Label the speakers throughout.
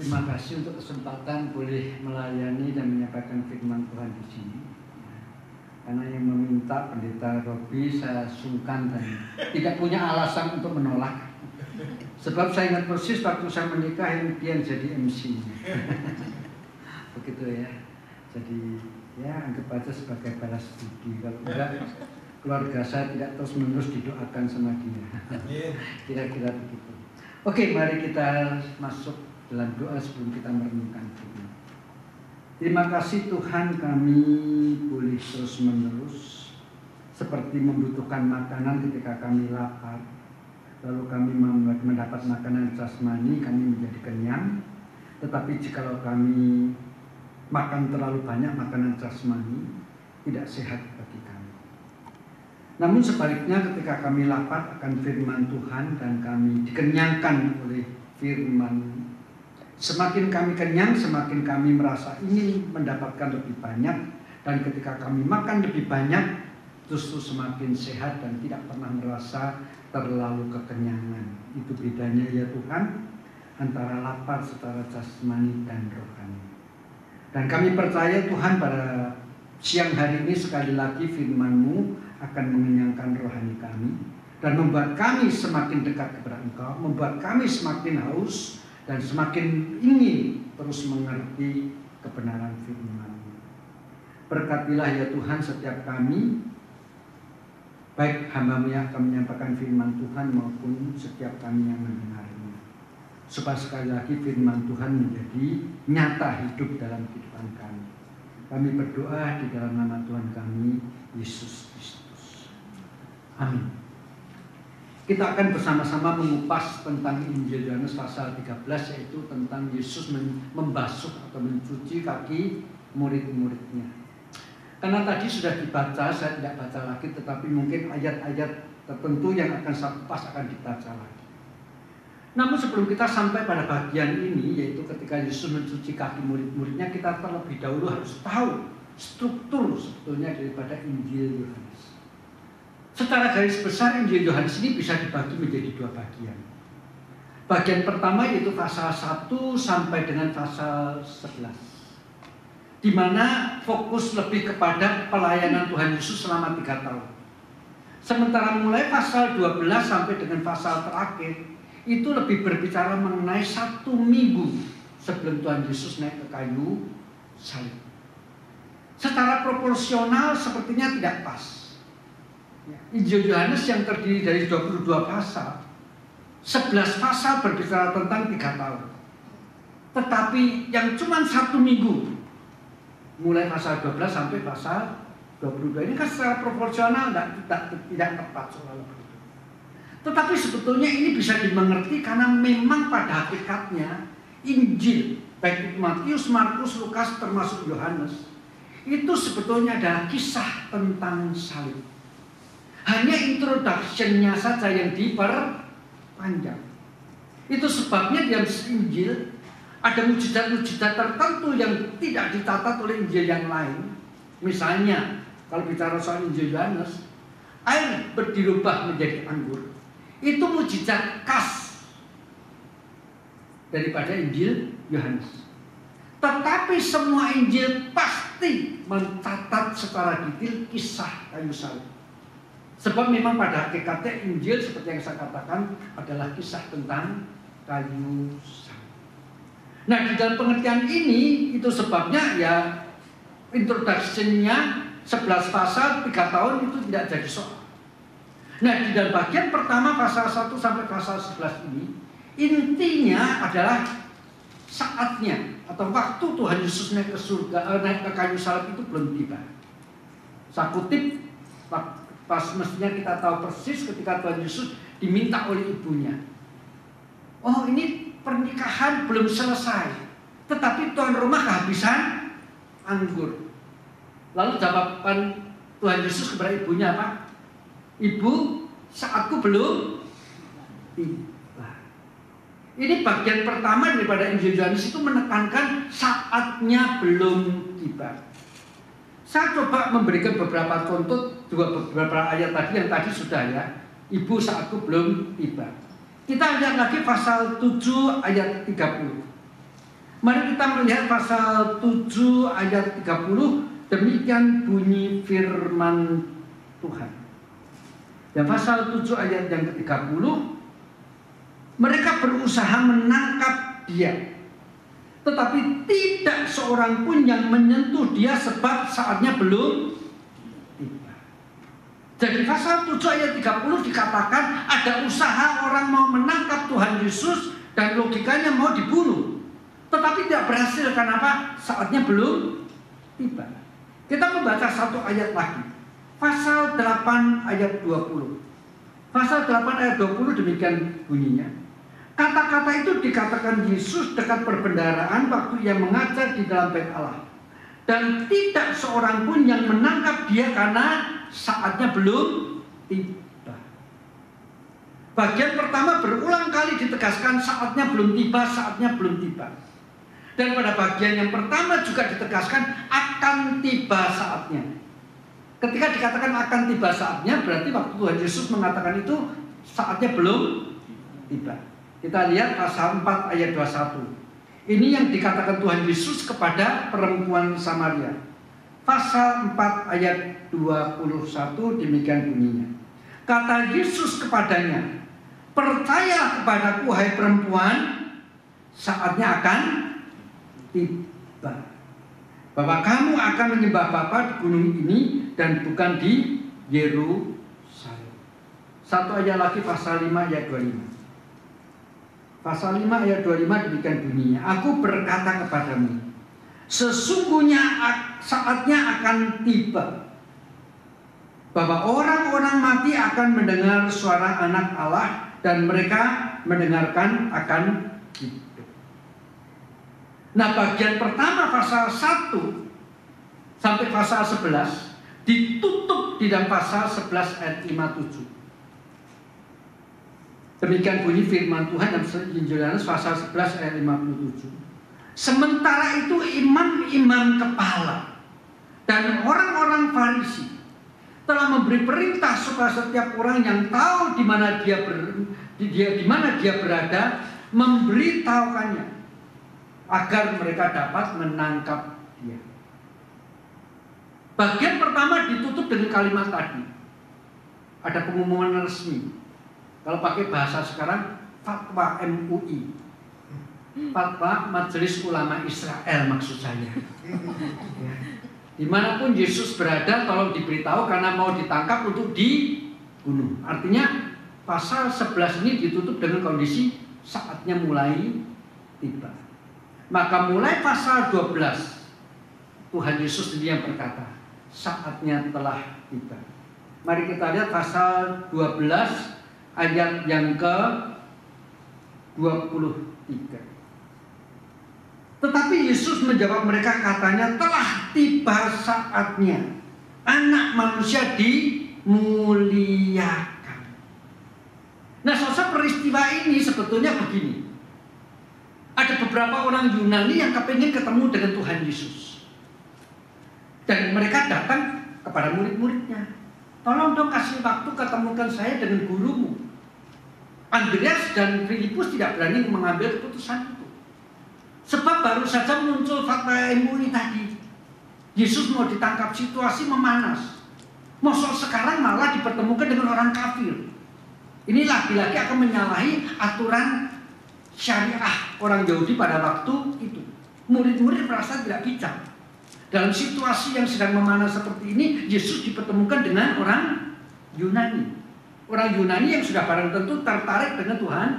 Speaker 1: Terima kasih untuk kesempatan boleh melayani dan menyampaikan firman Tuhan di sini. Karena yang meminta Pendeta Robi saya sungkan dan tidak punya alasan untuk menolak. Sebab saya ingat persis waktu saya menikah yang jadi MC-nya. Begitu ya. Jadi ya anggap aja sebagai balas budi. Kalau enggak, keluarga saya tidak terus-menerus didoakan sama dia. Kira-kira begitu. Oke, mari kita masuk dalam doa sebelum kita merenungkan firman. Terima kasih Tuhan, kami boleh terus-menerus seperti membutuhkan makanan ketika kami lapar. Lalu kami mendapat makanan jasmani, kami menjadi kenyang. Tetapi jikalau kami makan terlalu banyak makanan jasmani, tidak sehat bagi kami. Namun sebaliknya ketika kami lapar akan firman Tuhan dan kami dikenyangkan oleh firman, semakin kami kenyang, semakin kami merasa ingin mendapatkan lebih banyak. Dan ketika kami makan lebih banyak, justru semakin sehat dan tidak pernah merasa terlalu kekenyangan. Itu bedanya ya Tuhan antara lapar secara jasmani dan rohani. Dan kami percaya Tuhan pada siang hari ini sekali lagi firman-Mu akan mengenyangkan rohani kami dan membuat kami semakin dekat kepada Engkau, membuat kami semakin haus dan semakin ingin terus mengerti kebenaran firman-Mu. Berkatilah ya Tuhan setiap kami, baik hamba-Mu yang akan menyampaikan firman Tuhan maupun setiap kami yang mendengarnya. Supaya sekali lagi firman Tuhan menjadi nyata hidup dalam kehidupan kami. Kami berdoa di dalam nama Tuhan kami, Yesus Kristus. Amin. Kita akan bersama-sama mengupas tentang Injil Yohanes pasal 13, yaitu tentang Yesus membasuh atau mencuci kaki murid-muridnya. Karena tadi sudah dibaca, saya tidak baca lagi, tetapi mungkin ayat-ayat tertentu yang akan saya kupas akan dibaca lagi. Namun sebelum kita sampai pada bagian ini, yaitu ketika Yesus mencuci kaki murid-muridnya, kita terlebih dahulu harus tahu struktur sebetulnya daripada Injil Yohanes. Secara garis besar Injil Yohanes ini bisa dibagi menjadi dua bagian. Bagian pertama yaitu pasal 1 sampai dengan pasal 11, di mana fokus lebih kepada pelayanan Tuhan Yesus selama 3 tahun. Sementara mulai pasal 12 sampai dengan pasal terakhir itu lebih berbicara mengenai 1 minggu sebelum Tuhan Yesus naik ke kayu salib. Secara proporsional sepertinya tidak pas. Injil Yohanes yang terdiri dari 22 pasal, 11 pasal berbicara tentang 3 tahun. Tetapi yang cuma 1 minggu, mulai pasal 12 sampai pasal 22, ini kan secara proporsional tidak tepat soal begitu. Tetapi sebetulnya ini bisa dimengerti karena memang pada hakikatnya Injil, baik itu Matius, Markus, Lukas termasuk Yohanes, itu sebetulnya adalah kisah tentang salib. Hanya introduction-nya saja yang diperpanjang. Itu sebabnya dalam Injil ada mujizat-mujizat tertentu yang tidak dicatat oleh Injil yang lain. Misalnya, kalau bicara soal Injil Yohanes, air dirubah menjadi anggur. Itu mujizat khas daripada Injil Yohanes. Tetapi semua Injil pasti mencatat secara detail kisah kayu salib. Sebab memang pada hakikatnya Injil seperti yang saya katakan adalah kisah tentang kayu salib. Nah, di dalam pengertian ini itu sebabnya ya introduction-nya 11 pasal 3 tahun itu tidak jadi soal. Nah, di dalam bagian pertama pasal 1 sampai pasal 11 ini intinya adalah saatnya atau waktu Tuhan Yesus naik ke surga, naik ke kayu salib itu belum tiba. Saya kutip pas mestinya kita tahu persis ketika Tuhan Yesus diminta oleh ibunya. Oh, ini pernikahan belum selesai, tetapi tuan rumah kehabisan anggur. Lalu jawaban Tuhan Yesus kepada ibunya apa? Ibu, saatku belum tiba. Ini bagian pertama daripada Injil Yohanes itu menekankan saatnya belum tiba. Saya coba memberikan beberapa contoh, beberapa ayat tadi yang tadi sudah ya. Ibu, saatku belum tiba. Kita lihat lagi pasal 7 ayat 30. Mari kita melihat pasal 7 ayat 30. Demikian bunyi firman Tuhan. Dan pasal 7 ayat yang ke-30, mereka berusaha menangkap dia, tetapi tidak seorang pun yang menyentuh dia sebab saatnya belum tiba. Jadi pasal 7 ayat 30 dikatakan ada usaha orang mau menangkap Tuhan Yesus dan logikanya mau dibunuh, tetapi tidak berhasil. Kenapa? Saatnya belum tiba. Kita membaca satu ayat lagi. Pasal 8 ayat 20. Pasal 8 ayat 20 demikian bunyinya. Kata-kata itu dikatakan Yesus dekat perbendaharaan waktu ia mengajar di dalam bait Allah. Dan tidak seorang pun yang menangkap dia karena saatnya belum tiba. Bagian pertama berulang kali ditegaskan saatnya belum tiba, saatnya belum tiba. Dan pada bagian yang pertama juga ditegaskan akan tiba saatnya. Ketika dikatakan akan tiba saatnya, berarti waktu Tuhan Yesus mengatakan itu saatnya belum tiba. Kita lihat pasal 4 ayat 21. Ini yang dikatakan Tuhan Yesus kepada perempuan Samaria. Pasal 4 ayat 21 demikian bunyinya. Kata Yesus kepadanya, percaya kepadaku hai perempuan, saatnya akan tiba bahwa kamu akan menyembah Bapa di gunung ini dan bukan di Yerusalem. Satu ayat lagi pasal 5 ayat 25. Pasal 5 ayat 25 demikian bunyinya. Aku berkata kepadamu, sesungguhnya saatnya akan tiba bahwa orang-orang mati akan mendengar suara Anak Allah dan mereka mendengarkan akan hidup. Nah, bagian pertama pasal 1 sampai pasal 11 ditutup di dalam pasal 11 ayat 57. Demikian bunyi firman Tuhan dalam Injil Yohanes pasal 11 ayat 57. Sementara itu imam-imam kepala dan orang-orang Farisi telah memberi perintah supaya setiap orang yang tahu di mana dia berada memberitahukannya agar mereka dapat menangkap dia. Bagian pertama ditutup dengan kalimat tadi. Ada pengumuman resmi. Kalau pakai bahasa sekarang, fatwa MUI, fatwa Majelis Ulama Israel maksud saya. Ya. Dimanapun Yesus berada, tolong diberitahu karena mau ditangkap untuk dibunuh. Artinya pasal 11 ini ditutup dengan kondisi saatnya mulai tiba. Maka mulai pasal 12 Tuhan Yesus sendiri yang berkata, saatnya telah tiba. Mari kita lihat pasal 12 ayat yang ke-23. Tetapi Yesus menjawab mereka, katanya, telah tiba saatnya Anak Manusia dimuliakan. Nah, saudara, peristiwa ini sebetulnya begini. Ada beberapa orang Yunani yang kepingin ketemu dengan Tuhan Yesus. Dan mereka datang kepada murid-muridnya. Tolong dong kasih waktu ketemukan saya dengan gurumu. Andreas dan Filipus tidak berani mengambil keputusan itu. Sebab baru saja muncul fatwa MUI tadi. Yesus mau ditangkap, situasi memanas. Masa sekarang malah dipertemukan dengan orang kafir. Ini lagi-lagi akan menyalahi aturan syariah orang Yahudi pada waktu itu. Murid-murid merasa tidak bijak. Dalam situasi yang sedang memanas seperti ini, Yesus dipertemukan dengan orang Yunani. Orang Yunani yang sudah barang tentu tertarik dengan Tuhan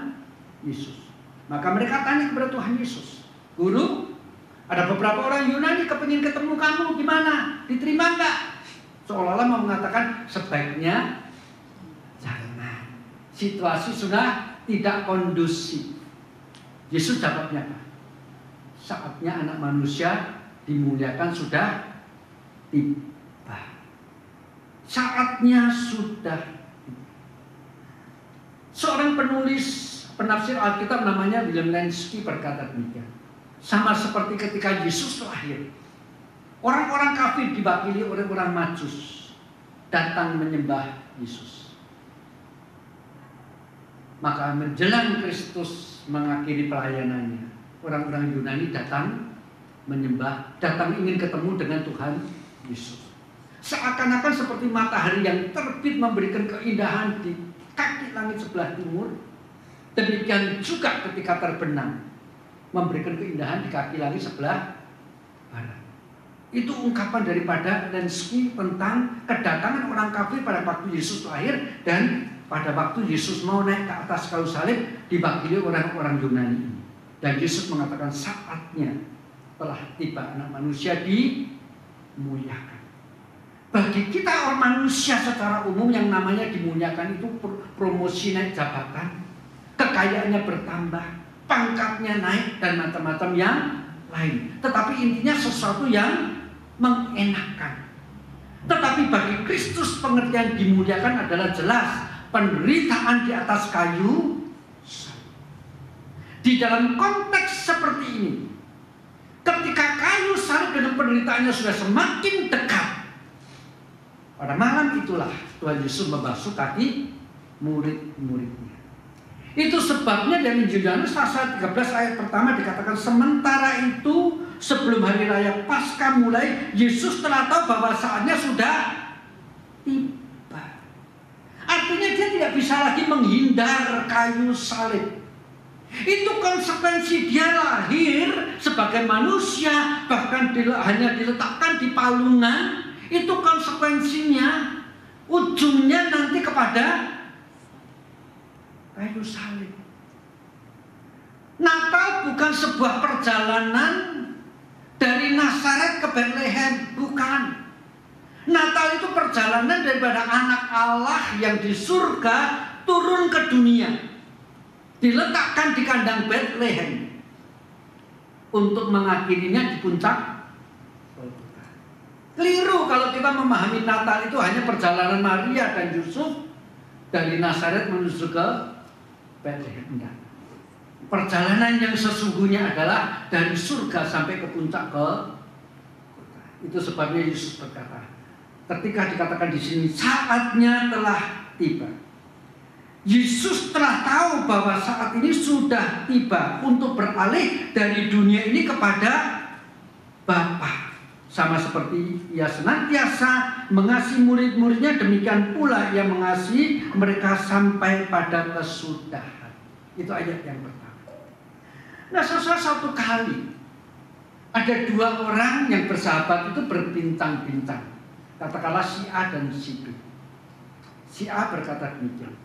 Speaker 1: Yesus. Maka mereka tanya kepada Tuhan Yesus, Guru, ada beberapa orang Yunani kepingin ketemu kamu, gimana? Diterima enggak? Seolah-olah mau mengatakan sebaiknya jangan. Situasi sudah tidak kondusif. Yesus jawabnya apa? Saatnya Anak Manusia dimuliakan sudah tiba. Saatnya sudah tiba. Seorang penulis penafsir Alkitab namanya William Lenski berkata demikian. Sama seperti ketika Yesus lahir, orang-orang kafir diwakili oleh orang Majus datang menyembah Yesus. Maka menjelang Kristus mengakhiri pelayanannya, orang-orang Yunani datang menyembah, datang ingin ketemu dengan Tuhan Yesus. Seakan-akan seperti matahari yang terbit memberikan keindahan di kaki langit sebelah timur, demikian juga ketika terbenam memberikan keindahan di kaki langit sebelah barat. Itu ungkapan daripada Lenski tentang kedatangan orang kafir pada waktu Yesus lahir dan pada waktu Yesus mau naik ke atas kayu salib diwakili orang-orang Yunani ini. Dan Yesus mengatakan saatnya telah tiba anak manusia dimuliakan. Bagi kita orang manusia secara umum yang namanya dimuliakan itu promosi naik jabatan, kekayaannya bertambah, pangkatnya naik dan macam-macam yang lain. Tetapi intinya sesuatu yang mengenakan. Tetapi bagi Kristus pengertian dimuliakan adalah jelas penderitaan di atas kayu salib. Di dalam konteks seperti ini, ketika kayu salib dengan penderitaannya sudah semakin dekat, pada malam itulah Tuhan Yesus membasuh kaki murid-muridnya. Itu sebabnya dari Injil Yohanes pasal 13 ayat pertama dikatakan, sementara itu sebelum hari raya Paskah mulai, Yesus telah tahu bahwa saatnya sudah tiba. Artinya dia tidak bisa lagi menghindar kayu salib. Itu konsekuensi dia lahir sebagai manusia, bahkan hanya diletakkan di palungan. Itu konsekuensinya, ujungnya nanti kepada kayu salib. Natal bukan sebuah perjalanan dari Nazaret ke Bethlehem, bukan. Natal itu perjalanan daripada anak Allah yang di surga turun ke dunia, diletakkan di kandang Bethlehem untuk mengakhirinya di puncak. Keliru kalau kita memahami Natal itu hanya perjalanan Maria dan Yusuf dari Nazaret menuju ke Bethlehem. Perjalanan yang sesungguhnya adalah dari surga sampai ke puncak ke kota. Itu sebabnya Yesus berkata, ketika dikatakan di sini saatnya telah tiba. Yesus telah tahu bahwa saat ini sudah tiba untuk beralih dari dunia ini kepada Bapa. Sama seperti ia senantiasa mengasihi murid-muridnya, demikian pula ia mengasihi mereka sampai pada kesudahan. Itu ayat yang pertama. Nah, suatu kali ada dua orang yang bersahabat itu berbincang-bincang. Katakanlah si A dan si B. Si A berkata demikian,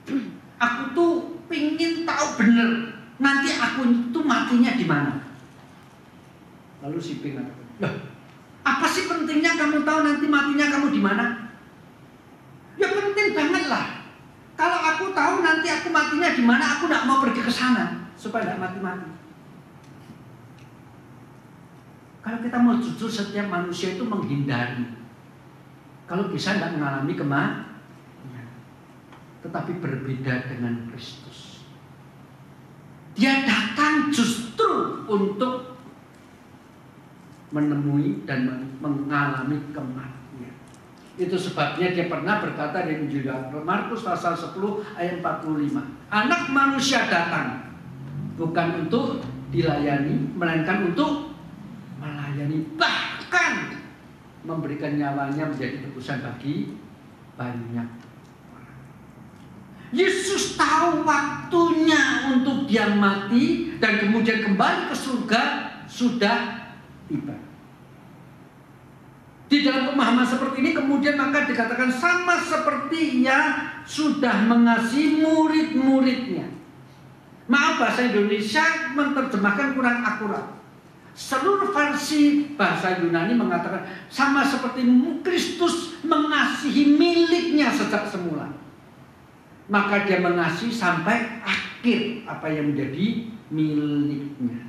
Speaker 1: aku tuh pingin tahu bener nanti aku itu matinya di mana. Lalu si B mengatakan, loh, apa sih pentingnya kamu tahu nanti matinya kamu di mana? Ya penting banget lah. Kalau aku tahu nanti aku matinya di mana, aku tidak mau pergi ke sana supaya tidak mati-mati. Kalau kita mau jujur, setiap manusia itu menghindari. Kalau bisa tidak mengalami kematian. Tetapi berbeda dengan Kristus. Dia datang justru untuk menemui dan mengalami kematian. Itu sebabnya dia pernah berkata di Injil Markus pasal 10 ayat 45. Anak manusia datang bukan untuk dilayani, melainkan untuk melayani, bahkan memberikan nyawanya menjadi tebusan bagi banyak orang. Yesus tahu waktunya untuk dia mati dan kemudian kembali ke surga sudah tiba. Di dalam pemahaman seperti ini kemudian maka dikatakan sama seperti ia sudah mengasihi murid-muridnya. Maaf, bahasa Indonesia menerjemahkan kurang akurat. Seluruh versi bahasa Yunani mengatakan sama seperti Kristus mengasihi miliknya sejak semula. Maka dia mengasihi sampai akhir apa yang menjadi miliknya.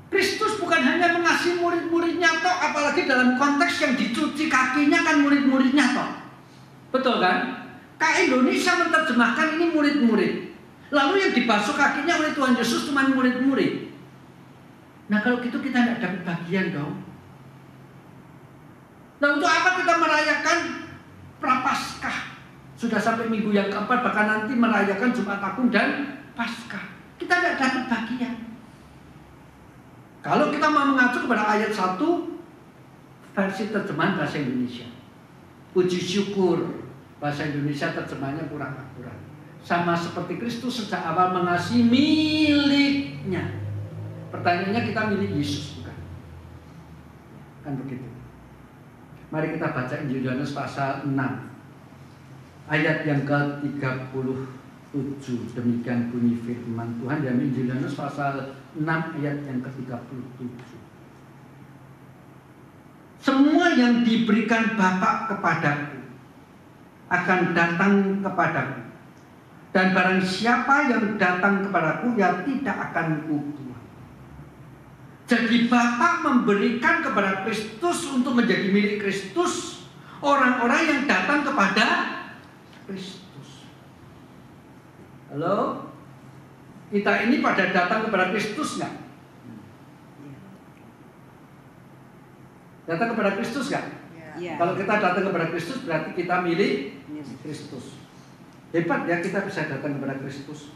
Speaker 1: Kristus bukan hanya mengasihi murid-muridnya toh, apalagi dalam konteks yang dicuci kakinya kan murid-muridnya toh. Betul kan? Indonesia menerjemahkan ini murid-murid. Lalu yang dibasuh kakinya oleh Tuhan Yesus cuma murid-murid. Nah kalau gitu kita tidak dapat bagian dong. Nah untuk apa kita merayakan Prapaskah? Sudah sampai minggu yang keempat, bahkan nanti merayakan Jumat Agung dan Paskah. kita tidak dapat bagian. Kalau kita mau mengacu kepada ayat 1 versi terjemahan bahasa Indonesia, puji syukur bahasa Indonesia terjemahannya kurang akurat. Sama seperti Kristus sejak awal mengasihi miliknya. Pertanyaannya, kita milik Yesus bukan? Kan begitu. Mari kita baca Injil Yohanes pasal 6 ayat yang ke-37. Demikian bunyi firman Tuhan dalam Injil Yohanes pasal 6 ayat yang ke-37. Semua yang diberikan Bapa kepadaku akan datang kepadaku, dan barang siapa yang datang kepadaku, ya tidak akan kubuang. Jadi Bapa memberikan kepada Kristus untuk menjadi milik Kristus orang-orang yang datang kepada Kristus. Halo? Kita ini pada datang kepada Kristus nggak? Datang kepada Kristus nggak?
Speaker 2: Ya.
Speaker 1: Kalau kita datang kepada Kristus berarti kita milik Kristus. Hebat ya kita bisa datang kepada Kristus,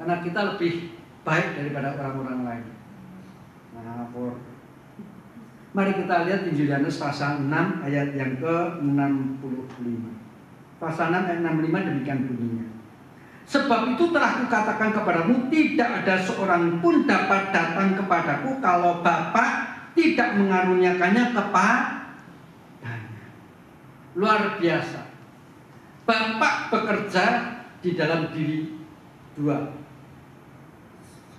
Speaker 1: karena kita lebih baik daripada orang-orang lain. Mari kita lihat Injil Yohanes pasal 6 ayat yang ke-65. Pasal 6 ayat 65 demikian bunyinya. Sebab itu telah kukatakan kepadamu, tidak ada seorang pun dapat datang kepadaku kalau Bapa tidak mengaruniakannya kepadanya. Luar biasa. Bapa bekerja di dalam diri dua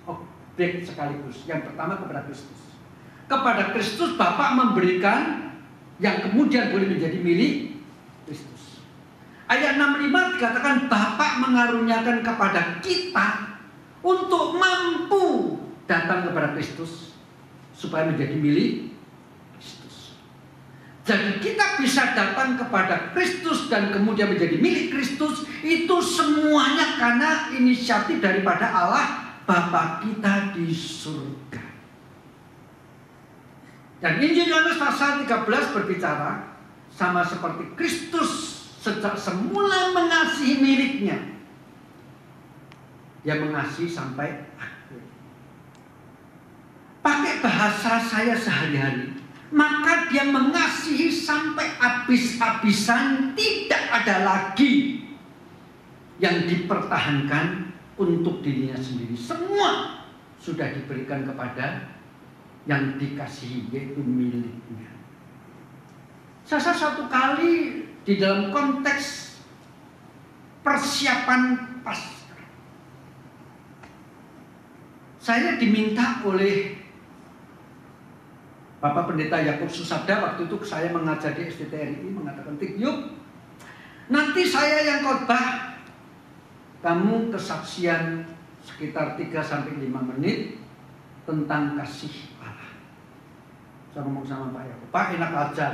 Speaker 1: objek sekaligus. Yang pertama kepada Kristus. Kepada Kristus Bapa memberikan yang kemudian boleh menjadi milik Kristus. Ayat 65 dikatakan Bapa mengaruniakan kepada kita untuk mampu datang kepada Kristus supaya menjadi milik Kristus. Jadi kita bisa datang kepada Kristus dan kemudian menjadi milik Kristus, itu semuanya karena inisiatif daripada Allah Bapa kita di surga. Dan Injil Yohanes pasal 13 berbicara sama seperti Kristus sejak semula mengasihi miliknya, dia mengasihi sampai akhir. Pakai bahasa saya sehari-hari, maka dia mengasihi sampai habis-habisan, tidak ada lagi yang dipertahankan untuk dirinya sendiri. Semua sudah diberikan kepada yang dikasihi, yaitu miliknya. Saya satu kali di dalam konteks persiapan Paskah, saya diminta oleh Bapak Pendeta Yakub Susada, waktu itu saya mengajar di STTRI, mengatakan, Tik, yuk, nanti saya yang khotbah, kamu kesaksian sekitar 3-5 menit tentang kasih Allah. Saya ngomong sama Pak Yakub, Pak, enak aja,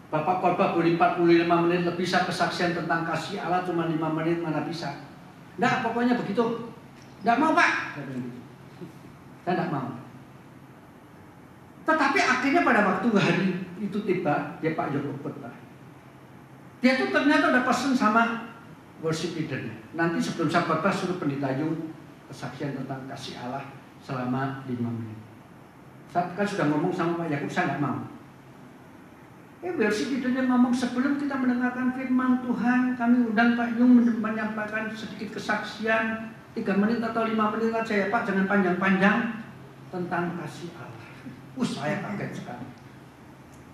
Speaker 1: Bapak khotbah boleh 45 menit, lebih bisa kesaksian tentang kasih Allah cuma 5 menit, mana bisa. Enggak, pokoknya begitu. Enggak mau, Pak. Saya enggak mau. Tetapi akhirnya pada waktu hari itu tiba, dia Pak Yakub khotbah. Dia tuh ternyata udah pesen sama worship leadernya, nanti sebelum saya khotbah suruh pendeta Yung kesaksian tentang kasih Allah selama 5 menit. Saya kan sudah ngomong sama Pak Yakub, saya nggak mau. Worship leadernya ngomong, sebelum kita mendengarkan firman Tuhan, kami undang Pak Yung menyampaikan sedikit kesaksian 3 menit atau 5 menit aja ya Pak, jangan panjang-panjang tentang kasih Allah. Saya kaget sekali.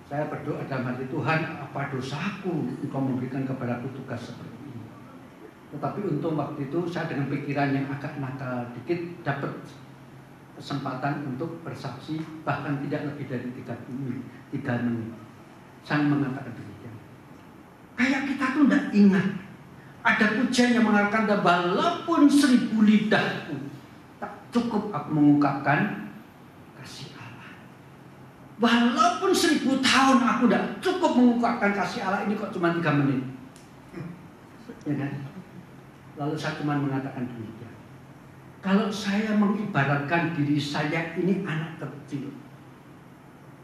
Speaker 1: Saya berdoa dalam hati, Tuhan, apa dosaku Engkau memberikan kepadaku tugas seperti ini. Tetapi untung waktu itu saya dengan pikiran yang agak nakal dikit dapat kesempatan untuk bersaksi, bahkan tidak lebih dari 3 menit. Saya mengatakan demikian. Kayak kita tuh tidak ingat ada pujian yang mengatakan, walaupun 1000 lidahku tak cukup aku mengungkapkan kasih Allah. Walaupun 1000 tahun aku tidak cukup mengungkapkan kasih Allah ini, kok cuma 3 menit. Ya kan? Lalu saya cuma mengatakan demikian. Kalau saya mengibaratkan diri saya ini anak kecil,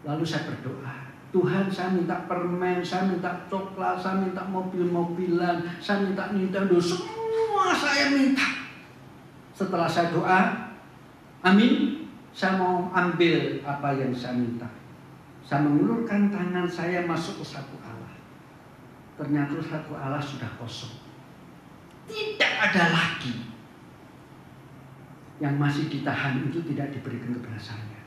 Speaker 1: lalu saya berdoa, Tuhan, saya minta permen, saya minta coklat, saya minta mobil-mobilan, saya minta Nintendo, semua saya minta. Setelah saya doa, amin, saya mau ambil apa yang saya minta. Saya mengulurkan tangan saya masuk ke saku Allah. Ternyata saku Allah sudah kosong. Tidak ada lagi yang masih ditahan, itu tidak diberikan kepada saya.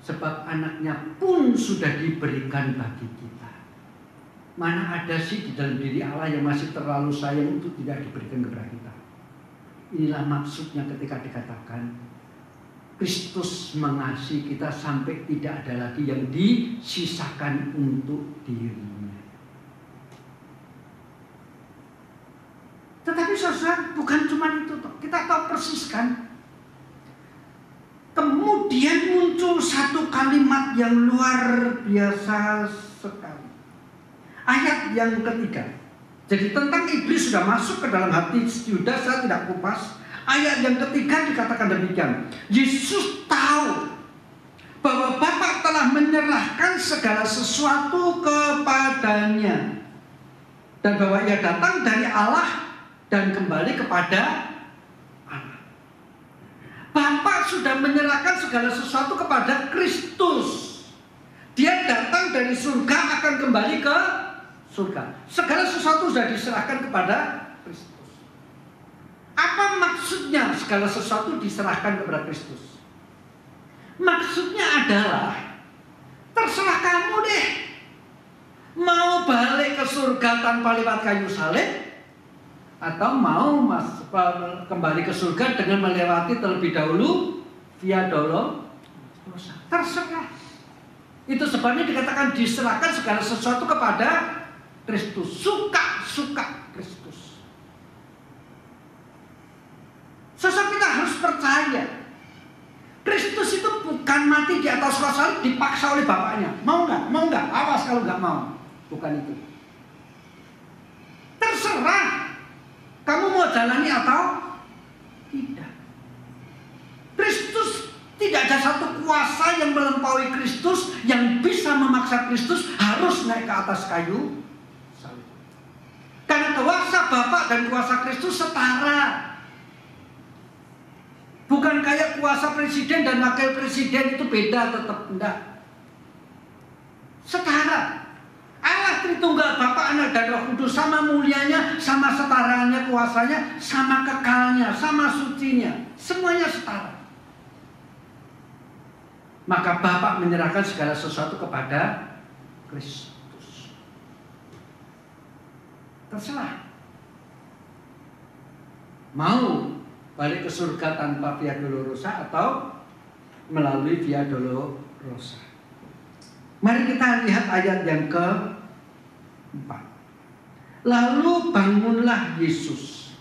Speaker 1: Sebab anaknya pun sudah diberikan bagi kita. Mana ada sih di dalam diri Allah yang masih terlalu sayang untuk tidak diberikan kepada kita. Inilah maksudnya ketika dikatakan Kristus mengasihi kita sampai tidak ada lagi yang disisakan untuk dirinya. Tetapi saudara, bukan cuma itu. Kita tahu persis kan. Kemudian muncul satu kalimat yang luar biasa sekali. Ayat yang ketiga. Jadi tentang iblis sudah masuk ke dalam hati Yudas, saya tidak kupas. Ayat yang ketiga dikatakan demikian. Yesus tahu bahwa Bapa telah menyerahkan segala sesuatu kepadanya. Dan bahwa ia datang dari Allah dan kembali kepada Allah. Bapa sudah menyerahkan segala sesuatu kepada Kristus. Dia datang dari surga akan kembali ke surga. Segala sesuatu sudah diserahkan kepada Kristus. Apa maksudnya segala sesuatu diserahkan kepada Kristus? Maksudnya adalah terserah kamu deh. Mau balik ke surga tanpa lewat kayu salib, atau mau kembali ke surga dengan melewati terlebih dahulu via dolorosa. Terserah. Itu sebabnya dikatakan diserahkan segala sesuatu kepada Kristus. Suka Kristus. Saudara, kita harus percaya Kristus itu bukan mati di atas kayu salib dipaksa oleh Bapaknya. Mau nggak? Mau nggak? Awas kalau nggak mau. Bukan itu. Terserah kamu mau jalani atau tidak. Kristus, tidak ada satu kuasa yang melampaui Kristus yang bisa memaksa Kristus harus naik ke atas kayu. Karena kuasa Bapa dan kuasa Kristus setara. Bukan kayak kuasa presiden dan wakil presiden itu beda, tetap enggak. Setara. Allah Tritunggal, Bapa, Anak, dan Roh Kudus sama mulianya, sama setaranya kuasanya, sama kekalnya, sama sucinya. Semuanya setara. Maka Bapa menyerahkan segala sesuatu kepada Kristus. Terserah. Mau balik ke surga tanpa via dolorosa atau melalui via dolorosa. Mari kita lihat ayat yang ke-4. Lalu bangunlah Yesus.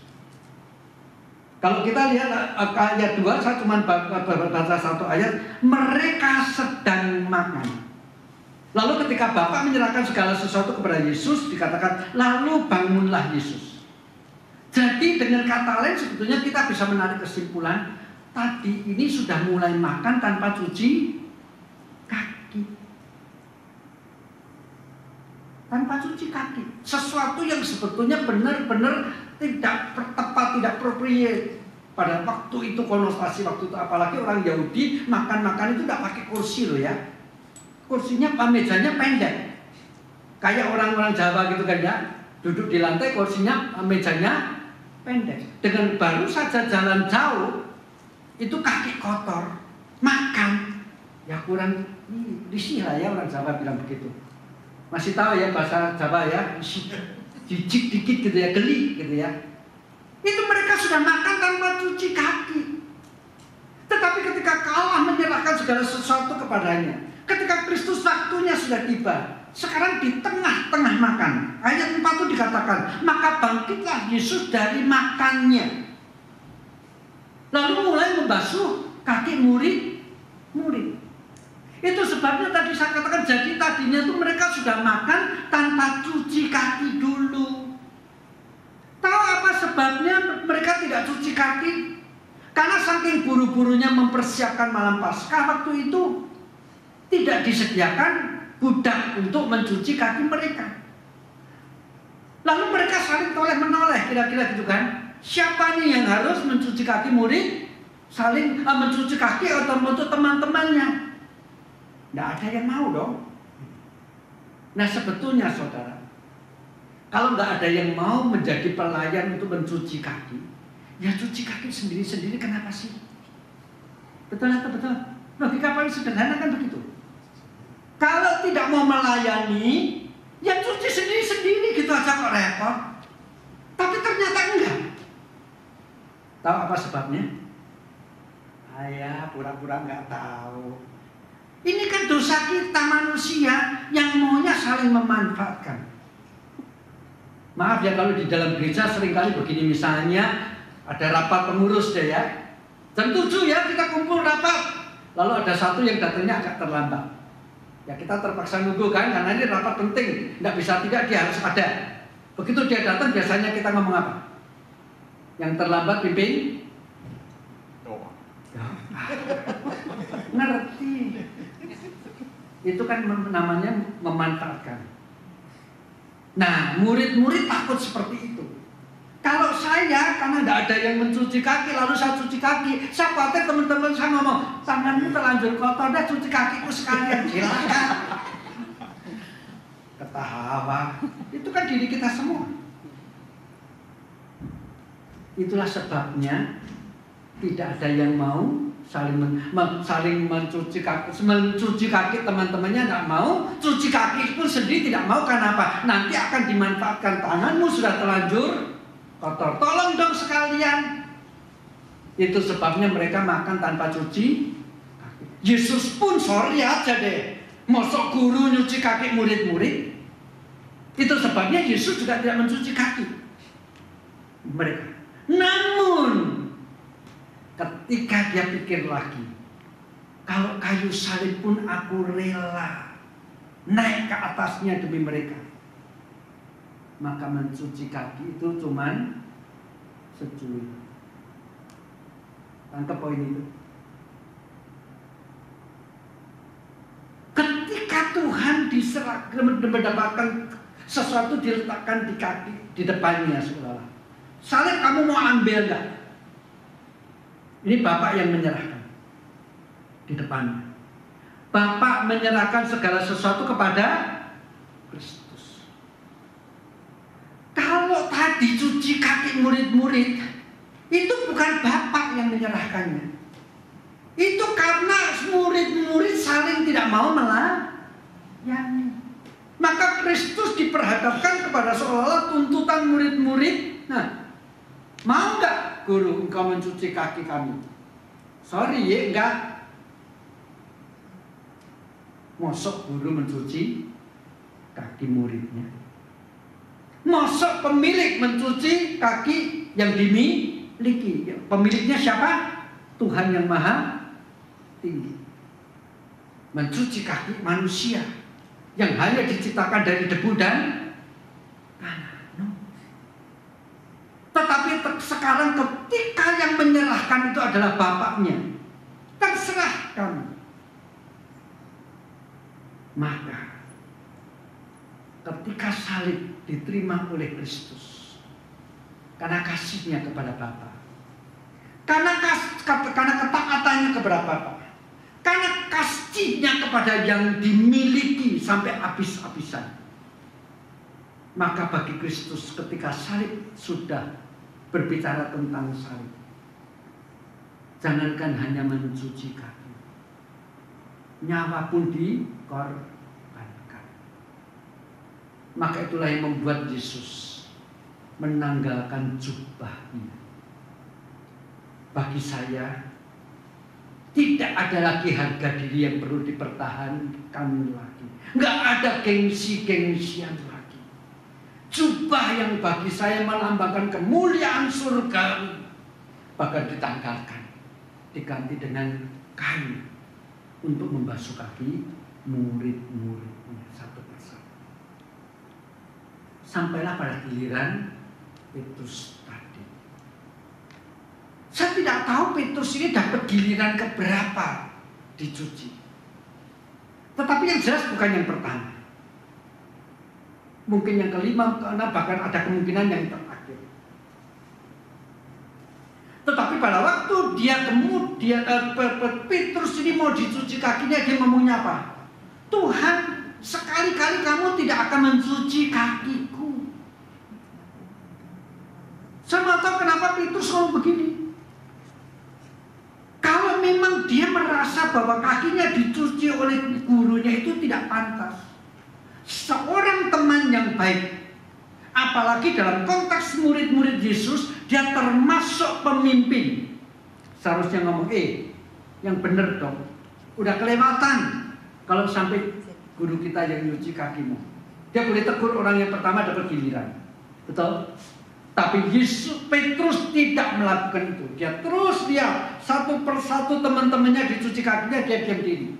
Speaker 1: Kalau kita lihat ayat 2, saya cuma baca satu ayat. Mereka sedang makan. Lalu ketika Bapa menyerahkan segala sesuatu kepada Yesus, dikatakan lalu bangunlah Yesus. Jadi dengan kata lain sebetulnya kita bisa menarik kesimpulan, tadi ini sudah mulai makan tanpa cuci kaki. Tanpa cuci kaki. Sesuatu yang sebetulnya benar-benar tidak tepat, tidak appropriate. Pada waktu itu, konotasi waktu itu, apalagi orang Yahudi makan-makan itu tidak pakai kursi loh ya. Kursinya, mejanya pendek. Kayak orang-orang Jawa gitu kan ya. Duduk di lantai, kursinya, mejanya pendek. Dengan baru saja jalan jauh, itu kaki kotor. Makan. Ya kurang, risih lah ya orang Jawa bilang begitu. Masih tahu ya bahasa Jawa ya. Jijik dikit gitu ya, geli gitu ya. Itu mereka sudah makan tanpa cuci kaki. Tetapi ketika Allah menyerahkan segala sesuatu kepadanya, ketika Kristus waktunya sudah tiba, sekarang di tengah-tengah makan. Ayat 4 itu dikatakan, maka bangkitlah Yesus dari makannya, lalu mulai membasuh kaki murid-murid. Itu sebabnya tadi saya katakan, jadi tadinya itu mereka sudah makan tanpa cuci kaki dulu. Tahu apa sebabnya mereka tidak cuci kaki? Karena saking buru-burunya mempersiapkan malam Paskah waktu itu, tidak disediakan budak untuk mencuci kaki mereka. Lalu mereka saling toleh-menoleh, kira-kira gitu kan. Siapa nih yang harus mencuci kaki murid? Saling mencuci kaki atau untuk teman-temannya? Tidak ada yang mau dong. Nah sebetulnya saudara, kalau nggak ada yang mau menjadi pelayan untuk mencuci kaki, ya cuci kaki sendiri-sendiri, kenapa sih? Betul atau betul? Logika paling sederhana kan begitu. Kalau tidak mau melayani, ya cuci sendiri-sendiri gitu aja kok repot. Tapi ternyata enggak. Tahu apa sebabnya? Ayah pura-pura nggak tahu. Ini kan dosa kita manusia yang maunya saling memanfaatkan. Maaf ya kalau di dalam gereja seringkali begini, misalnya ada rapat pengurus deh ya. Jam 7 ya kita kumpul rapat. Lalu ada satu yang datangnya agak terlambat. Ya kita terpaksa nunggu kan, karena ini rapat penting. Nggak bisa tidak, dia harus ada. Begitu dia datang biasanya kita ngomong apa? Yang terlambat pimpin? Ngerti. Itu kan namanya memanfaatkan. Nah, murid-murid takut seperti itu. Kalau saya, karena tidak ada yang mencuci kaki, lalu saya cuci kaki, saya khawatir teman-teman saya ngomong, tanganmu terlanjur kotor, dah cuci kakiku sekalian, silakan. Ketawa. Itu kan diri kita semua. Itulah sebabnya tidak ada yang mau saling mencuci kaki teman-temannya tidak mau, cuci kaki pun sendiri tidak mau. Karena apa? Nanti akan dimanfaatkan, tanganmu sudah terlanjur kotor, tolong dong sekalian. Itu sebabnya mereka makan tanpa cuci kaki. Yesus pun sorry aja deh, mosok guru nyuci kaki murid-murid. Itu sebabnya Yesus juga tidak mencuci kaki mereka. Namun ketika dia pikir lagi, kalau kayu salib pun aku rela naik ke atasnya demi mereka, maka mencuci kaki itu cuman secuil. Tangkap poin itu. Ketika Tuhan mendapatkan sesuatu diletakkan di kaki, di depannya, saudara, salib kamu mau ambil enggak? Ini Bapak yang menyerahkan di depannya. Bapak menyerahkan segala sesuatu kepada Kristus. Kalau tadi cuci kaki murid-murid, itu bukan Bapak yang menyerahkannya. Itu karena murid-murid saling tidak mau melayani. Maka Kristus diperhadapkan kepada seolah-olah tuntutan murid-murid. Nah, mau nggak guru engkau mencuci kaki kami? Sorry ya, enggak. Mosok guru mencuci kaki muridnya? Mosok pemilik mencuci kaki yang dimiliki? Pemiliknya siapa? Tuhan yang maha tinggi. Mencuci kaki manusia yang hanya diciptakan dari debu dan tanah. Tetapi sekarang ketika yang menyerahkan itu adalah Bapaknya, terserah kamu. Maka ketika salib diterima oleh Kristus, karena kasihnya kepada Bapa, karena ketaatannya kepada Bapa, karena kasihnya kepada yang dimiliki sampai habis-habisan, maka bagi Kristus ketika salib sudah berbicara tentang salib, jangankan hanya mencuci kaki, nyawa pun dikorbankan. Maka itulah yang membuat Yesus menanggalkan jubahnya. Bagi saya, tidak ada lagi harga diri yang perlu dipertahankan lagi. Nggak ada gengsi-gengsian lagi. Jubah yang bagi saya melambangkan kemuliaan surgawi, bahkan ditanggalkan, diganti dengan kain untuk membasuh kaki murid-muridnya satu persatu. Sampailah pada giliran Petrus tadi. Saya tidak tahu Petrus ini dapat giliran keberapa dicuci. Tetapi yang jelas bukan yang pertama. Mungkin yang kelima, karena bahkan ada kemungkinan yang terakhir. Tetapi pada waktu dia kemudian Petrus ini mau dicuci kakinya, dia ngomongnya apa? Tuhan, sekali-kali kamu tidak akan mencuci kakiku. Saya nggak tahu kenapa Petrus ngomong begini. Kalau memang dia merasa bahwa kakinya dicuci oleh gurunya itu tidak pantas. Seorang teman yang baik, apalagi dalam konteks murid-murid Yesus, dia termasuk pemimpin. Seharusnya ngomong, yang benar dong. Udah kelewatan kalau sampai guru kita yang nyuci kakimu. Dia boleh tegur orang yang pertama dapat giliran. Betul? Tapi Yesus, Petrus tidak melakukan itu. Dia terus satu persatu teman-temannya dicuci kakinya, dia diam diri.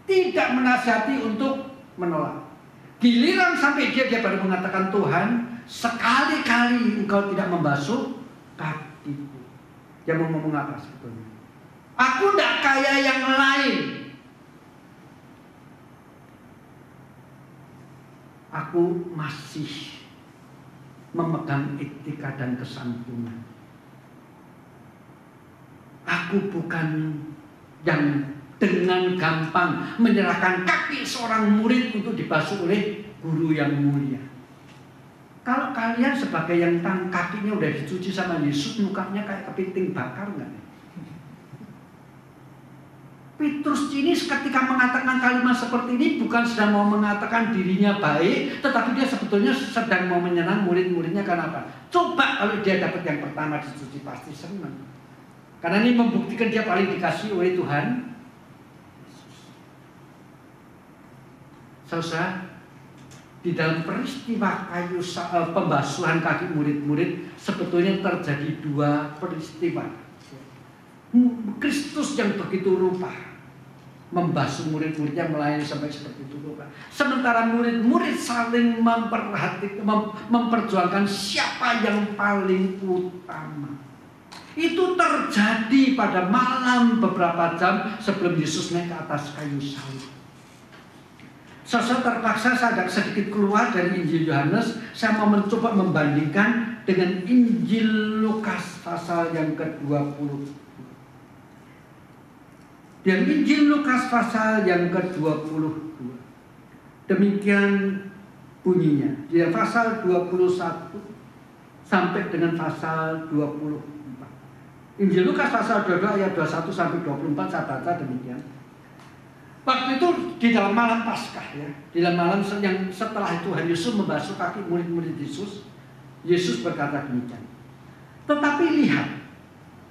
Speaker 1: Tidak menasihati untuk menolak. Giliran sampai dia baru mengatakan, Tuhan, sekali-kali engkau tidak membasuh kakiku. Dia mau ngomong apa sebetulnya? Aku tidak kayak yang lain. Aku masih memegang etika dan kesantunan. Aku bukan yang dengan gampang menyerahkan kaki seorang murid untuk dibasuh oleh guru yang mulia. Kalau kalian sebagai yang kakinya udah dicuci sama Yesus, mukanya kayak kepiting bakar nggak? Petrus ini ketika mengatakan kalimat seperti ini bukan sedang mau mengatakan dirinya baik, tetapi dia sebetulnya sedang mau menyenang murid-muridnya. Kenapa? Coba kalau dia dapat yang pertama dicuci pasti senang. Karena ini membuktikan dia paling dikasih oleh Tuhan. Saudara, di dalam peristiwa pembasuhan kaki murid-murid sebetulnya terjadi dua peristiwa. Kristus yang begitu rupa membasuh murid-muridnya, melayani sampai seperti itu rupa. Sementara murid-murid saling memperjuangkan siapa yang paling utama. Itu terjadi pada malam beberapa jam sebelum Yesus naik ke atas kayu salib. Saya terpaksa agak sedikit keluar dari Injil Yohanes. Saya mau mencoba membandingkan dengan Injil Lukas pasal yang ke-20. Dan Injil Lukas pasal yang ke-22. Demikian bunyinya. Di pasal 21 sampai dengan pasal 24. Injil Lukas pasal 22 ayat 21 sampai 24 saya baca demikian. Waktu itu di dalam malam Paskah ya. Di dalam malam yang setelah Tuhan Yesus membasuh kaki murid-murid Yesus, Yesus berkata demikian. Tetapi lihat,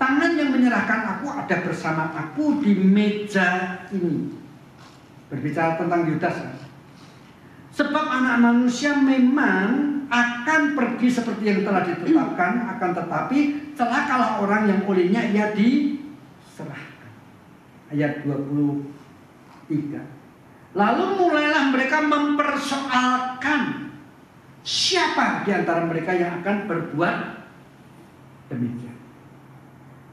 Speaker 1: tangan yang menyerahkan aku ada bersama aku di meja ini. Berbicara tentang Yudas. Sebab anak manusia memang akan pergi seperti yang telah ditetapkan, akan tetapi celakalah orang yang olehnya ia diserahkan. Ayat 23. Lalu mulailah mereka mempersoalkan siapa di antara mereka yang akan berbuat demikian.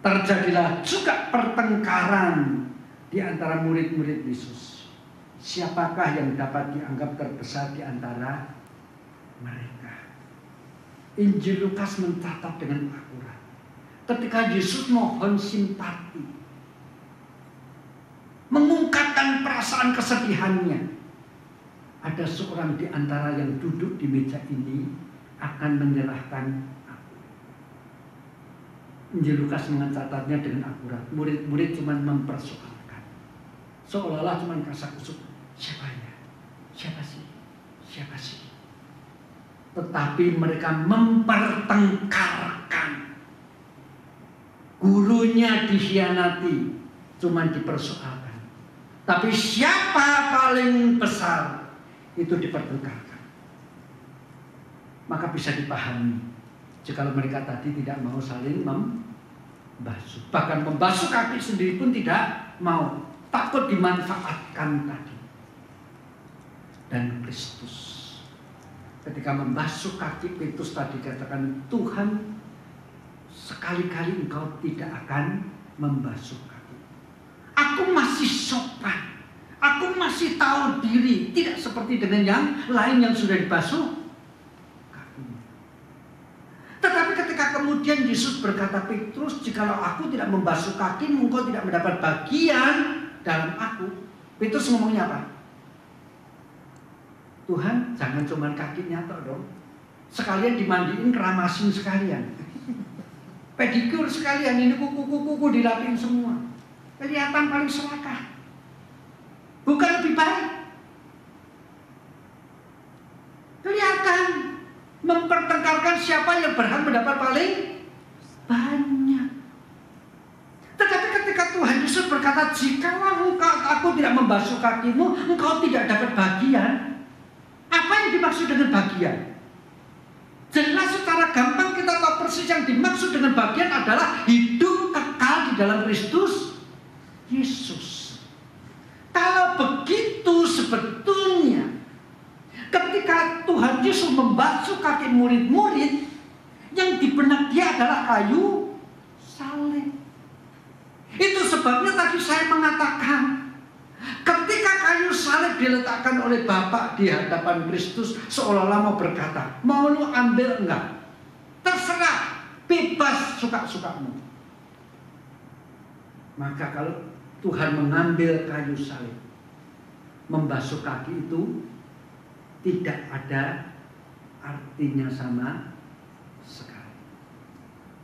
Speaker 1: Terjadilah juga pertengkaran di antara murid-murid Yesus. Siapakah yang dapat dianggap terbesar di antara mereka? Injil Lukas mencatat dengan akurat. Ketika Yesus mohon simpati, mengungkapkan perasaan kesedihannya, ada seorang di antara yang duduk di meja ini akan menyerahkan aku. Injil Lukas mencatatnya dengan akurat. Murid-murid cuma mempersoalkan, seolah-olah cuma kasak-kusuk, siapa ya? Siapa sih? Siapa sih? Tetapi mereka mempertengkarkan. Gurunya dikhianati, cuma dipersoalkan. Tapi siapa paling besar, itu dipertengkarkan. Maka bisa dipahami jika mereka tadi tidak mau saling membasuh. Bahkan membasuh kaki sendiri pun tidak mau. Takut dimanfaatkan tadi. Dan Kristus ketika membasuh kaki Petrus tadi katakan, Tuhan, sekali-kali engkau tidak akan membasuh kaki. Aku masih sopan. Aku masih tahu diri. Tidak seperti dengan yang lain yang sudah dibasuh kakinya. Tetapi ketika
Speaker 2: kemudian Yesus berkata, Petrus, jikalau aku tidak membasuh kakimu, engkau tidak mendapat bagian dalam aku. Petrus ngomongnya apa? Tuhan, jangan cuma kakinya toh dong. Sekalian dimandiin, keramasin sekalian. Pedikur sekalian, ini kuku-kuku dilapiin semua. Kelihatan paling serakah. Bukan lebih baik? Kelihatan mempertengkarkan siapa yang berhak mendapat paling banyak. Tetapi ketika Tuhan Yesus berkata, jikalau aku tidak membasuh kakimu, engkau tidak dapat bagian. Apa yang dimaksud dengan bagian? Jelas secara gampang kita tahu persis yang dimaksud dengan bagian adalah hidup kekal di dalam Kristus Yesus. Kalau begitu sebetulnya ketika Tuhan Yesus membasuh kaki murid-murid, yang di benak dia adalah kayu salib. Itu sebabnya tadi saya mengatakan, ketika kayu salib diletakkan oleh Bapa di hadapan Kristus, seolah-olah mau berkata, mau lu ambil enggak? Terserah, bebas suka-sukamu. Maka kalau Tuhan mengambil kayu salib, membasuh kaki itu tidak ada artinya sama sekali.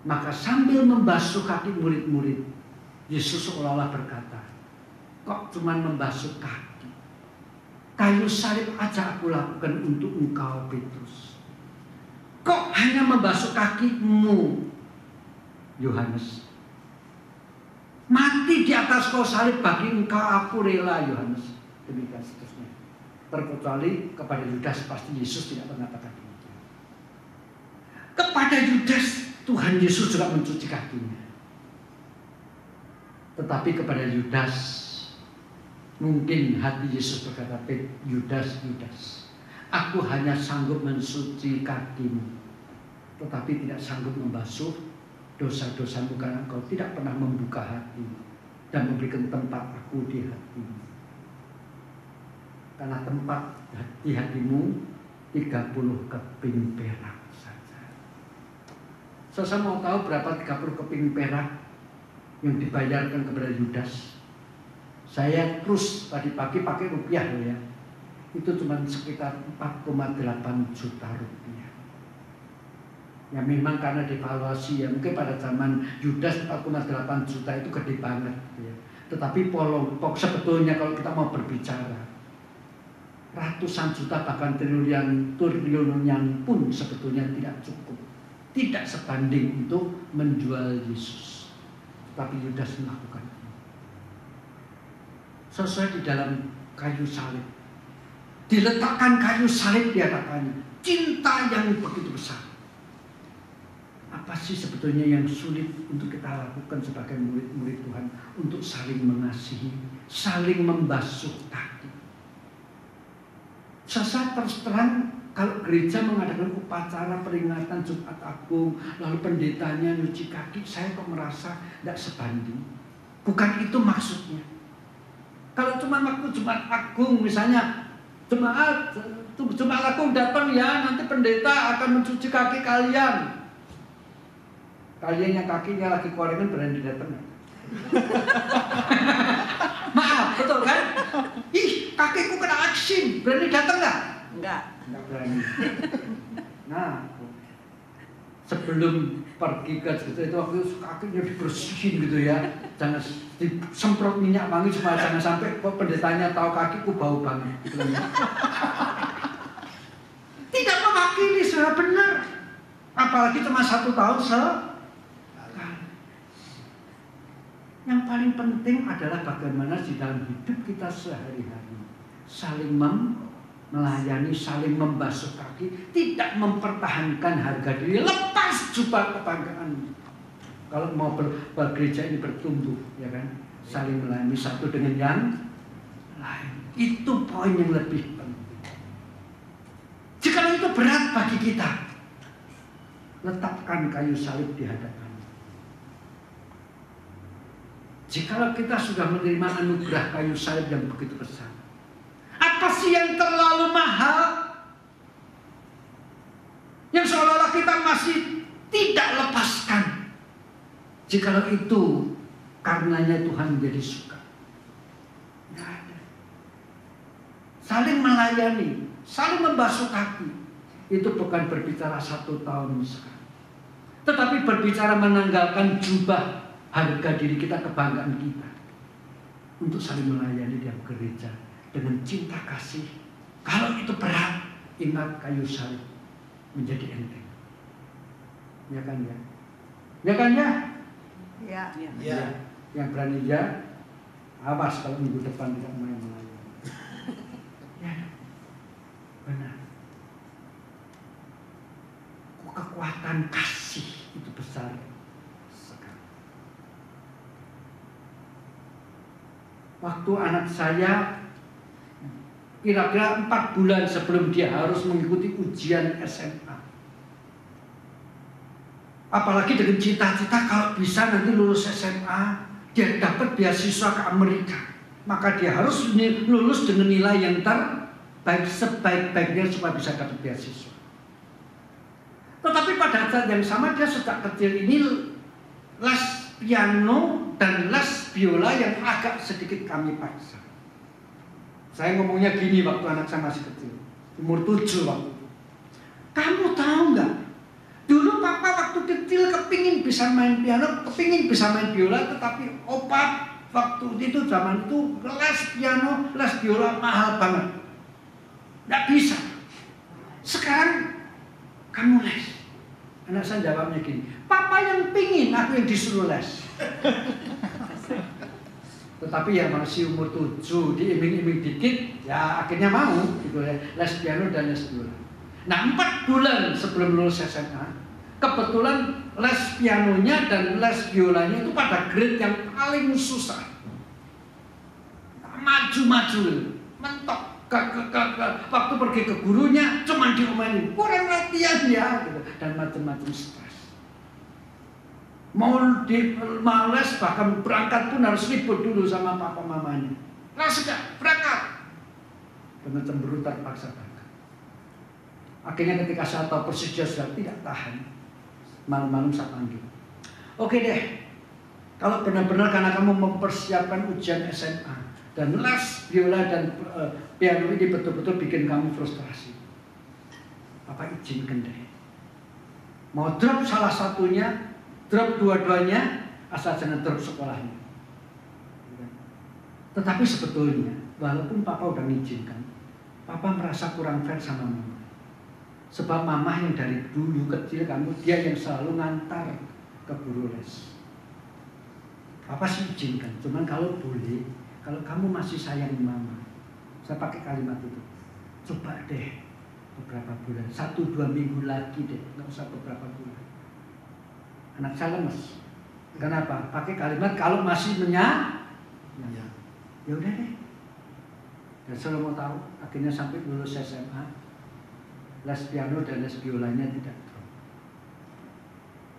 Speaker 2: Maka sambil membasuh kaki murid-murid, Yesus seolah-olah berkata, kok cuma membasuh kaki? Kayu salib aja aku lakukan untuk engkau, Petrus. Kok hanya membasuh kakimu, Yohanes? Mati di atas kayu salib bagi engkau aku rela, Yohanes. Demikian seterusnya. Terkecuali kepada Yudas, pasti Yesus tidak mengatakan demikian. Kepada Yudas, Tuhan Yesus juga mencuci kakinya. Tetapi kepada Yudas, mungkin hati Yesus berkata, Yudas, aku hanya sanggup mensuci kakimu, tetapi tidak sanggup membasuh dosa-dosamu, karena engkau tidak pernah membuka hati dan memberikan tempat aku di hatimu. Karena tempat di hatimu 30 keping perak saja. Saya mau tahu berapa 30 keping perak yang dibayarkan kepada Yudas. Saya terus tadi pagi pakai rupiah loh ya. Itu cuma sekitar 4,8 juta rupiah. Ya memang karena devaluasi ya. Mungkin pada zaman Yudas 4,8 juta itu gede banget ya. Tetapi polopok sebetulnya kalau kita mau berbicara, ratusan juta bahkan triliunan pun sebetulnya tidak cukup. Tidak sebanding untuk menjual Yesus. Tapi Yudas melakukan itu. Sesuai di dalam kayu salib. Diletakkan kayu salib di hadapannya. Cinta yang begitu besar. Apa sih sebetulnya yang sulit untuk kita lakukan sebagai murid-murid Tuhan? Untuk saling mengasihi, saling membasuh kaki. Saya terus terang, kalau gereja mengadakan upacara peringatan Jumat Agung, lalu pendetanya nyuci kaki, saya kok merasa tidak sebanding. Bukan itu maksudnya. Kalau cuma waktu Jumat Agung, misalnya Jumat Agung datang ya, nanti pendeta akan mencuci kaki kalian. Kalian yang kakinya lagi korengan berani datang ya? Maaf, betul kan? Ih, kakiku kena aksin, berani datang nggak? Enggak berani. Nah, sebelum pergi ke situ itu waktu itu kakinya dibersihin gitu ya, jangan disemprot minyak wangi supaya jangan sampai pendetanya tahu kakiku bau banget. Gitu ya. Tidak mewakili secara benar, apalagi cuma 1 tahun sekali. Yang paling penting adalah bagaimana di dalam hidup kita sehari-hari saling melayani, saling membasuh kaki, tidak mempertahankan harga diri, lepas jubah kebanggaan. Kalau mau bergereja ini bertumbuh, ya kan, saling melayani satu dengan yang lain. Itu poin yang lebih penting. Jika itu berat bagi kita, letakkan kayu salib di hadapan. Jika kita sudah menerima anugerah kayu salib yang begitu besar, apa sih yang terlalu mahal? Yang seolah-olah kita masih tidak lepaskan. Jikalau itu karenanya Tuhan menjadi suka. Tidak ada. Saling melayani, saling membasuh kaki. Itu bukan berbicara 1 tahun sekali, tetapi berbicara menanggalkan jubah harga diri kita, kebanggaan kita, untuk saling melayani di dalam gereja dengan cinta kasih. Kalau itu berat, ingat kayu salib menjadi enteng. Ya kan ya? Ya kan ya?
Speaker 3: Ya.
Speaker 2: Ya. Yang berani ya, awas kalau minggu depan tidak mau melayani. Ya, benar. Kekuatan kasih itu besar sekali. Waktu anak saya kira-kira 4 bulan sebelum dia harus mengikuti ujian SMA, apalagi dengan cita-cita kalau bisa nanti lulus SMA dia dapat beasiswa ke Amerika, maka dia harus lulus dengan nilai yang terbaik, sebaik-baiknya supaya bisa dapat beasiswa. Tetapi pada saat yang sama dia sejak kecil ini les piano dan les biola yang agak sedikit kami paksa. Saya ngomongnya gini waktu anak saya masih kecil, umur 7 waktu itu. Kamu tahu nggak? Dulu papa waktu kecil kepingin bisa main piano, kepingin bisa main biola, tetapi opa waktu itu zaman itu les piano, les biola mahal banget, nggak bisa. Sekarang kamu les. Anak saya jawabnya gini, papa yang pingin, aku yang disuruh les. Tetapi ya masih umur 7, diiming-iming dikit, ya akhirnya mau gitu, les piano dan les biola. Nah 4 bulan sebelum lulus SMA, kebetulan les pianonya dan les biolanya itu pada grade yang paling susah. Maju-maju, mentok. Waktu pergi ke gurunya cuma diomelin, kurang latihan ya gitu, dan macam-macam stres. Mau les bahkan berangkat pun harus ribut dulu sama papa mamanya. Nah sudah berangkat, dengan cemberut terpaksa berangkat. Akhirnya ketika saya tahu persis dia sudah tidak tahan, malam-malam saya panggil, oke deh, kalau benar-benar karena kamu mempersiapkan ujian SMA dan les biola dan piano ini betul-betul bikin kamu frustrasi, Papa izinkan deh. Mau drop salah satunya, drop dua-duanya, asal jangan drop sekolahnya. Tetapi sebetulnya, walaupun Papa udah mengizinkan, Papa merasa kurang fair sama Mama. Sebab Mama yang dari dulu kecil kamu, dia yang selalu ngantar ke guru les. Papa sih izinkan, cuman kalau boleh, kalau kamu masih sayang Mama, saya pakai kalimat itu, coba deh beberapa bulan, 1-2 minggu lagi deh, nggak usah beberapa bulan. Anak saya lemes. Kenapa? Pakai kalimat kalau masih ya udah deh. Dan saya mau tahu, akhirnya sampai lulus SMA, les piano dan les biolanya tidak drop.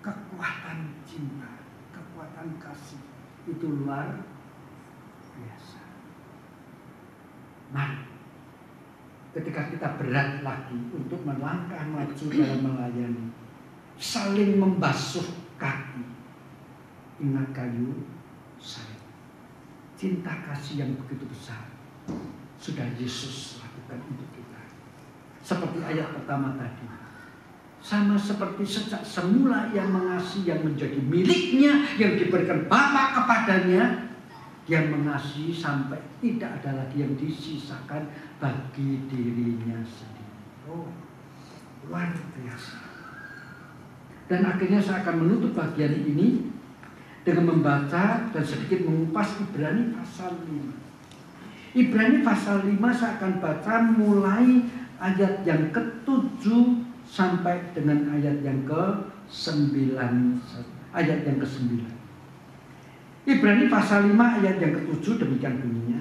Speaker 2: Kekuatan cinta, kekuatan kasih itu luar biasa. Mari, ketika kita berat lagi untuk melangkah maju dalam melayani, saling membasuh kaki, ingat kayu salib. Cinta kasih yang begitu besar sudah Yesus lakukan untuk kita. Seperti ayat pertama tadi, sama seperti sejak semula Ia mengasihi yang menjadi miliknya, yang diberikan Bapa kepadanya, Dia mengasihi sampai tidak ada lagi yang disisakan bagi dirinya sendiri. Oh, luar biasa. Dan akhirnya saya akan menutup bagian ini dengan membaca dan sedikit mengupas Ibrani pasal 5. Ibrani pasal 5 saya akan baca mulai ayat yang ke-7 sampai dengan ayat yang ke-9. Ayat yang ke-9. Ibrani pasal 5 ayat yang ke-7 demikian bunyinya.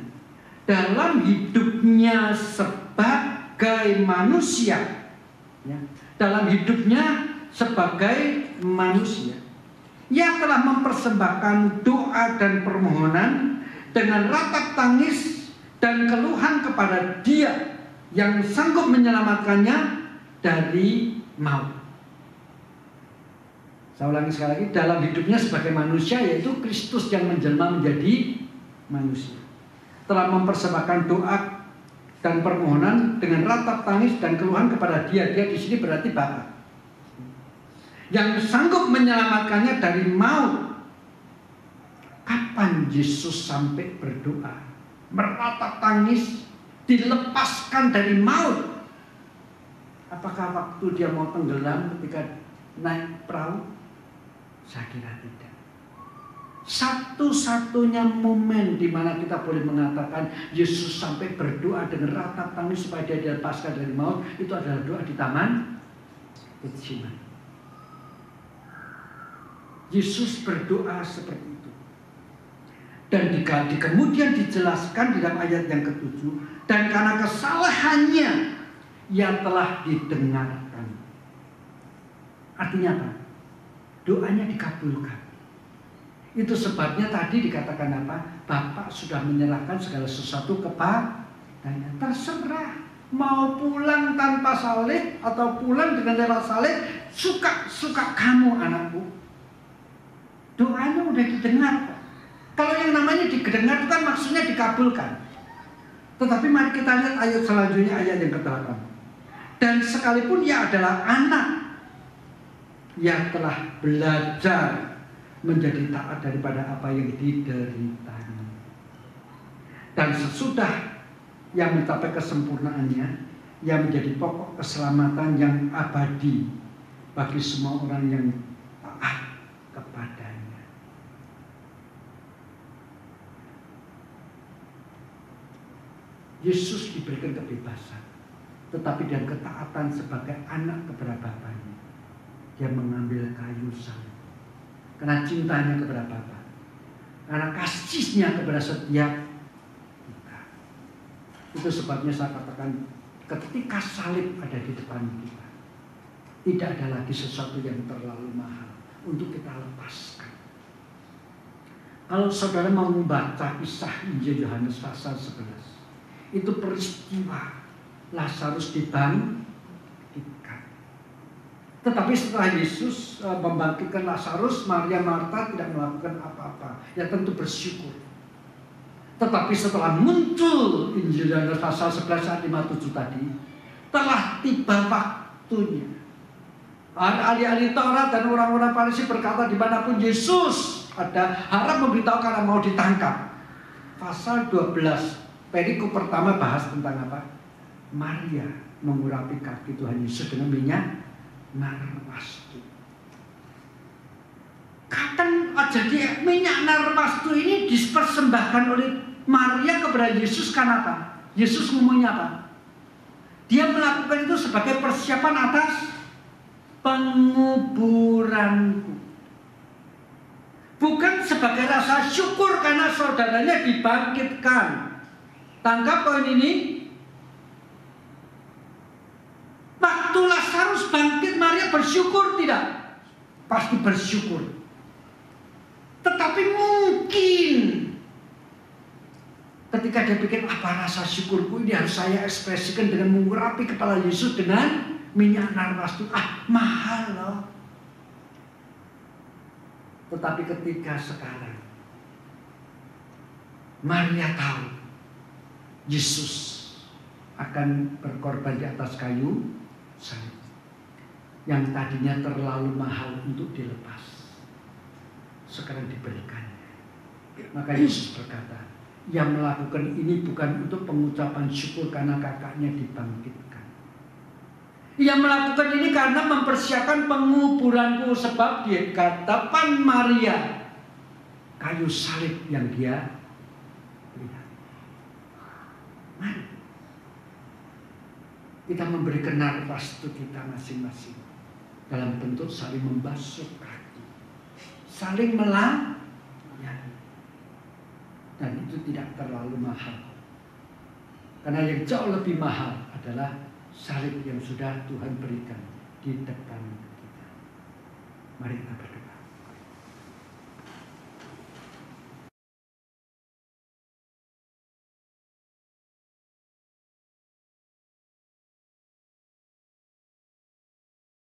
Speaker 2: Dalam hidupnya sebagai manusia, ya, dalam hidupnya sebagai manusia, Ia telah mempersembahkan doa dan permohonan dengan ratap tangis dan keluhan kepada Dia yang sanggup menyelamatkannya dari maut.
Speaker 1: Saya ulangi sekali lagi, dalam hidupnya sebagai manusia, yaitu Kristus yang menjelma menjadi manusia, telah mempersembahkan doa dan permohonan dengan ratap tangis dan keluhan kepada Dia. Dia di sini berarti Bapa yang sanggup menyelamatkannya dari maut. Kapan Yesus sampai berdoa, meratap tangis, dilepaskan dari maut? Apakah waktu dia mau tenggelam ketika naik perahu? Saya kira tidak. Satu-satunya momen di mana kita boleh mengatakan Yesus sampai berdoa dengan ratap tangis supaya dia dilepaskan dari maut, itu adalah doa di Taman Getsemani. Yesus berdoa seperti itu. Dan kemudian dijelaskan di dalam ayat yang ke-7, dan karena kesalahannya yang telah didengarkan. Artinya apa? Doanya dikabulkan. Itu sebabnya tadi dikatakan apa? Bapak sudah menyerahkan segala sesuatu kepadanya. Terserah mau pulang tanpa salib atau pulang dengan lewat salib, suka kamu anakku. Doanya udah didengar. Kalau yang namanya didengar itu kan maksudnya dikabulkan. Tetapi mari kita lihat ayat selanjutnya, ayat yang ke-8. Dan sekalipun ia adalah anak yang telah belajar menjadi taat daripada apa yang dideritanya. Dan sesudah yang mencapai kesempurnaannya, yang menjadi pokok keselamatan yang abadi bagi semua orang yang taat kepadanya. Yesus diberikan kebebasan, tetapi dengan ketaatan sebagai anak kepada Bapaknya, dia mengambil kayu salib. Karena cintanya kepada Bapa, karena kasihnya kepada setiap kita. Itu sebabnya saya katakan, ketika salib ada di depan kita, tidak ada lagi sesuatu yang terlalu mahal untuk kita lepaskan. Kalau saudara mau membaca kisah Injil Yohanes pasal 11, itu peristiwa Lazarus dibangkitkan. Tetapi setelah Yesus membangkitkan Lazarus, Maria Marta tidak melakukan apa-apa. Ya tentu bersyukur. Tetapi setelah muncul Injil Yohanes pasal 11 ayat 57 tadi, telah tiba waktunya. Ahli-ahli Taurat dan orang-orang Farisi berkata, dimanapun Yesus ada, harap memberitahu karena mau ditangkap. Pasal 12 perikop pertama bahas tentang apa? Maria mengurapi kaki Tuhan Yesus dengan minyak narwastu. Kapan jadi minyak narwastu ini dipersembahkan oleh Maria kepada Yesus karena apa? Yesus ngomongnya apa? Dia melakukan itu sebagai persiapan atas penguburanku. Bukan sebagai rasa syukur karena saudaranya dibangkitkan. Tangkap poin ini. Waktu Lazarus bangkit, Maria bersyukur tidak? Pasti bersyukur. Tetapi mungkin ketika dia pikir, apa rasa syukurku ini harus saya ekspresikan dengan mengurapi kepala Yesus dengan minyak narwastu. Mahal loh. Tetapi ketika sekarang Maria tahu Yesus akan berkorban di atas kayu salib yang tadinya terlalu mahal untuk dilepas, sekarang diberikan. Maka Yesus berkata, yang melakukan ini bukan untuk pengucapan syukur karena kakaknya dibangkitkan. Ia melakukan ini karena mempersiapkan penguburanku, sebab di hadapan Maria kayu salib yang dia lihat. Mari kita memberikan narwastu kita masing-masing dalam bentuk saling membasuh kaki, saling melayani, dan itu tidak terlalu mahal. Karena yang jauh lebih mahal adalah salib yang sudah Tuhan berikan di depan kita. Mari kita berdoa.